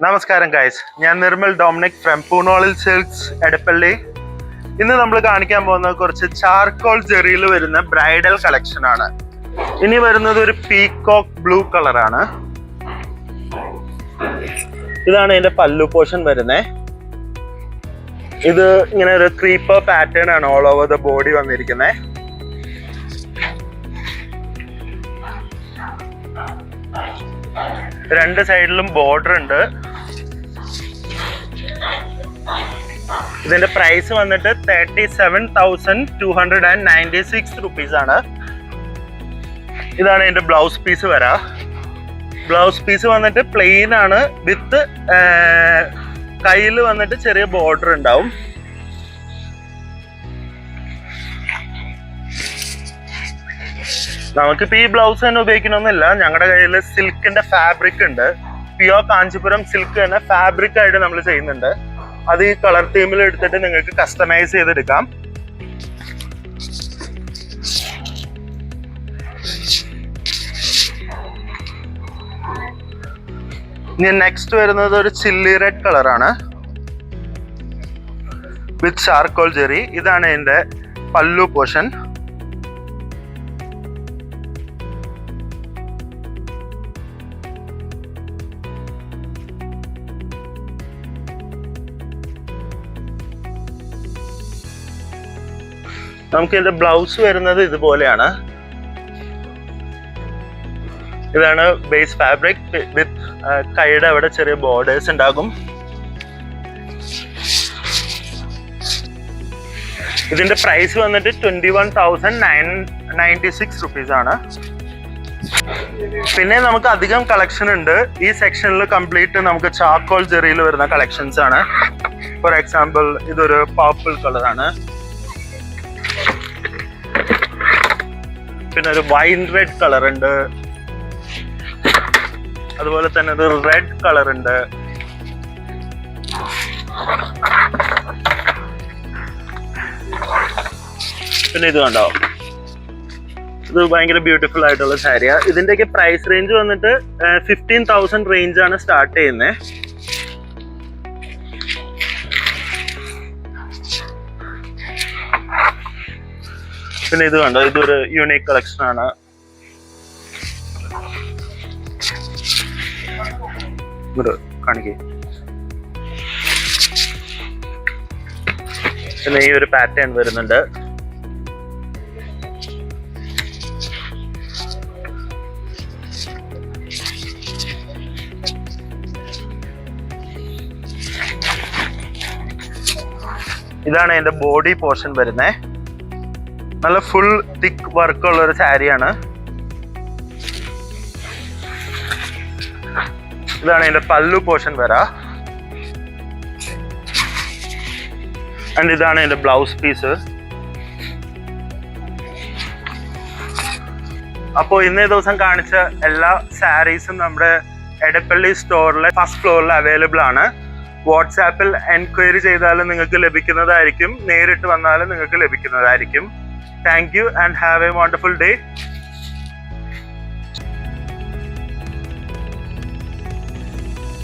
നമസ്കാരം ഗൈസ്, ഞാൻ Nirmal Dominic from പൂണോളിൽ സിൽക്സ് എടപ്പള്ളി. ഇന്ന് നമ്മൾ കാണിക്കാൻ പോകുന്നത് കുറച്ച് ചാർക്കോൾ ജെറിയിൽ വരുന്ന ബ്രൈഡൽ കളക്ഷൻ ആണ്. ഇനി വരുന്നത് ഒരു പീകോക്ക് ബ്ലൂ കളറാണ്. ഇതാണ് ഇതിന്റെ പല്ലു പോർഷൻ വരുന്നത്. ഇത് ഇങ്ങനെ ഒരു ക്രീപ്പർ പാറ്റേൺ ആണ് ഓൾ ഓവർ ദ ബോഡി വന്നിരിക്കുന്നത്. രണ്ട് സൈഡിലും ബോർഡർ ഉണ്ട്. ഇതിന്റെ പ്രൈസ് വന്നിട്ട് 37,296 റുപ്പീസ് ആണ്. ഇതാണ് ഇതിന്റെ ബ്ലൗസ് പീസ് വരാ. ബ്ലൗസ് പീസ് വന്നിട്ട് പ്ലെയിൻ ആണ്, വിത്ത് കയ്യിൽ വന്നിട്ട് ചെറിയ ബോർഡർ ഉണ്ടാവും. നമുക്കിപ്പോ ഈ ബ്ലൗസ് തന്നെ ഉപയോഗിക്കണമെന്നില്ല. ഞങ്ങളുടെ കയ്യിൽ സിൽക്കിന്റെ ഫാബ്രിക് ഉണ്ട്. പ്യുവർ കാഞ്ചീപുരം സിൽക്ക് തന്നെ ഫാബ്രിക് ആയിട്ട് നമ്മൾ ചെയ്യുന്നുണ്ട്. അത് ഈ കളർ തീമിൽ എടുത്തിട്ട് നിങ്ങൾക്ക് കസ്റ്റമൈസ് ചെയ്തെടുക്കാം. ഇനി നെക്സ്റ്റ് വരുന്നത് ഒരു ചില്ലി റെഡ് കളറാണ് വിത്ത് ചാർക്കോൾ ജെറി. ഇതാണ് ഇതിന്റെ പല്ലു പോർഷൻ. നമുക്ക് ഇതിന്റെ ബ്ലൗസ് വരുന്നത് ഇതുപോലെയാണ്. ഇതാണ് ബേസ് ഫാബ്രിക് വിത്ത് കൈയുടെ അവിടെ ചെറിയ ബോർഡേഴ്സ് ഉണ്ടാകും. ഇതിന്റെ പ്രൈസ് വന്നിട്ട് 21,996 റുപ്പീസ് ആണ്. പിന്നെ നമുക്ക് അധികം കളക്ഷൻ ഉണ്ട്. ഈ സെക്ഷനിൽ കംപ്ലീറ്റ് നമുക്ക് ചാർക്കോൾ ജെറിയിൽ വരുന്ന കളക്ഷൻസ് ആണ്. ഫോർ എക്സാമ്പിൾ ഇതൊരു പർപ്പിൾ കളറാണ്. പിന്നെ ഒരു വൈൻ റെഡ് കളർ ഉണ്ട്. അതുപോലെ തന്നെ ഒരു റെഡ് കളർ ഉണ്ട്. പിന്നെ ഇത് കണ്ടോ, ഇത് ഭയങ്കര ബ്യൂട്ടിഫുൾ ആയിട്ടുള്ള സാരിയാ. ഇതിന്റെയൊക്കെ പ്രൈസ് റേഞ്ച് വന്നിട്ട് 15,000 റേഞ്ച് ആണ് സ്റ്റാർട്ട് ചെയ്യുന്നത്. പിന്നെ ഇത് കണ്ടോ, ഇതൊരു യൂണിക് കളക്ഷൻ ആണ്. കാണിക്കേ. പിന്നെ ഈ ഒരു പാറ്റേൺ വരുന്നുണ്ട്. ഇതാണ് അതിന്റെ ബോഡി പോർഷൻ വരുന്നത്. നല്ല ഫുൾ തിക്ക് വർക്കുള്ള ഒരു സാരിയാണ്. ഇതാണ് ഇതിന്റെ പല്ലു പോർഷൻ വരാ. ആൻഡ് ഇതാണ് ഇതിന്റെ ബ്ലൗസ് പീസ്. അപ്പോൾ ഇന്നേ ദിവസം കാണിച്ച എല്ലാ സാരീസും നമ്മുടെ എടപ്പള്ളി സ്റ്റോറിലെ ഫസ്റ്റ് ഫ്ലോറിൽ അവൈലബിൾ ആണ്. വാട്സാപ്പിൽ എൻക്വയറി ചെയ്താലും നിങ്ങൾക്ക് ലഭിക്കുന്നതായിരിക്കും. നേരിട്ട് വന്നാലും നിങ്ങൾക്ക് ലഭിക്കുന്നതായിരിക്കും. Thank you and have a wonderful day.